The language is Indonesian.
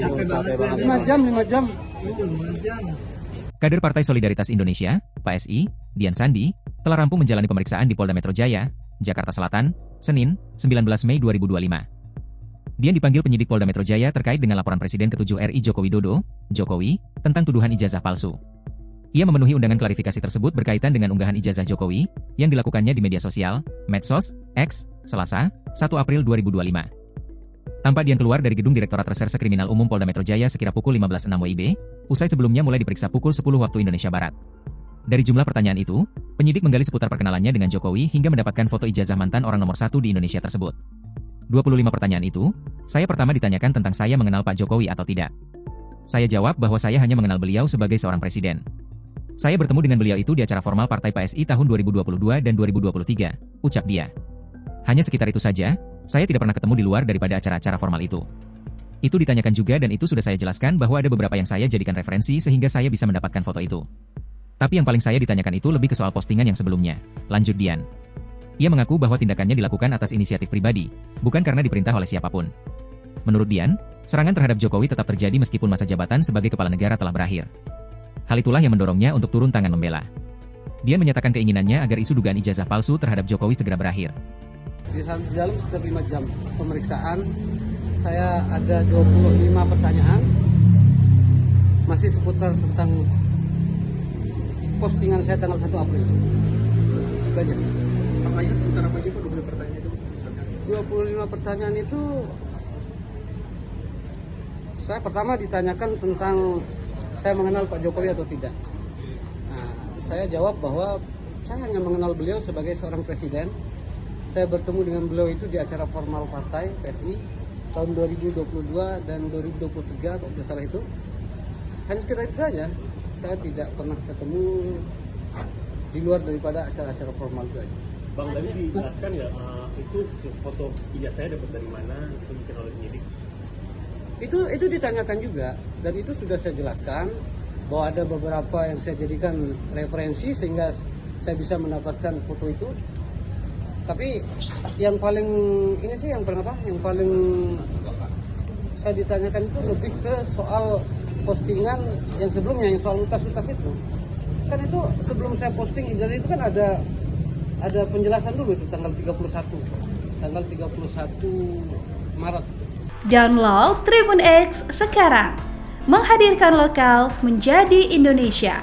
5 jam. Kader Partai Solidaritas Indonesia, PSI, Dian Sandi, telah rampung menjalani pemeriksaan di Polda Metro Jaya, Jakarta Selatan, Senin, 19 Mei 2025. Dian dipanggil penyidik Polda Metro Jaya terkait dengan laporan Presiden ke-7 RI Joko Widodo, Jokowi, tentang tuduhan ijazah palsu. Ia memenuhi undangan klarifikasi tersebut berkaitan dengan unggahan ijazah Jokowi, yang dilakukannya di media sosial, Medsos, X, Selasa, 1 April 2025. Tampak Dian keluar dari gedung Direktorat Reserse Kriminal Umum Polda Metro Jaya sekira pukul 15.06 WIB, usai sebelumnya mulai diperiksa pukul 10 waktu Indonesia Barat. Dari jumlah pertanyaan itu, penyidik menggali seputar perkenalannya dengan Jokowi hingga mendapatkan foto ijazah mantan orang nomor 1 di Indonesia tersebut. 25 pertanyaan itu, saya pertama ditanyakan tentang saya mengenal Pak Jokowi atau tidak. Saya jawab bahwa saya hanya mengenal beliau sebagai seorang presiden. Saya bertemu dengan beliau itu di acara formal Partai PSI tahun 2022 dan 2023, ucap dia. Hanya sekitar itu saja, saya tidak pernah ketemu di luar daripada acara-acara formal itu. Itu ditanyakan juga dan itu sudah saya jelaskan bahwa ada beberapa yang saya jadikan referensi sehingga saya bisa mendapatkan foto itu. Tapi yang paling saya ditanyakan itu lebih ke soal postingan yang sebelumnya, lanjut Dian. Ia mengaku bahwa tindakannya dilakukan atas inisiatif pribadi, bukan karena diperintah oleh siapapun. Menurut Dian, serangan terhadap Jokowi tetap terjadi meskipun masa jabatan sebagai kepala negara telah berakhir. Hal itulah yang mendorongnya untuk turun tangan membela. Dian menyatakan keinginannya agar isu dugaan ijazah palsu terhadap Jokowi segera berakhir. Di dalam sekitar 5 jam pemeriksaan, saya ada 25 pertanyaan, masih seputar tentang postingan saya tanggal 1 April. Itu aja. Pertanyaan seputar apa sih Pak? 25 pertanyaan itu? 25 pertanyaan itu, saya pertama ditanyakan tentang saya mengenal Pak Jokowi atau tidak. Nah, saya jawab bahwa saya hanya mengenal beliau sebagai seorang presiden. Saya bertemu dengan beliau itu di acara formal partai PSI tahun 2022 dan 2023 kalau tidak salah itu. Hanya sekitar itu saja. Saya tidak pernah ketemu di luar daripada acara-acara formal itu aja. Bang, tadi dijelaskan nggak itu foto ijazahnya dapat dari mana, itu bikin oleh penyidik? Itu ditanyakan juga dan itu sudah saya jelaskan bahwa ada beberapa yang saya jadikan referensi sehingga saya bisa mendapatkan foto itu. Tapi yang paling saya ditanyakan itu lebih ke soal postingan yang sebelumnya, yang soal utas-utas itu. Kan itu sebelum saya posting ijazah itu kan ada penjelasan dulu itu tanggal 31 Maret. Download Tribun X sekarang, menghadirkan lokal menjadi Indonesia.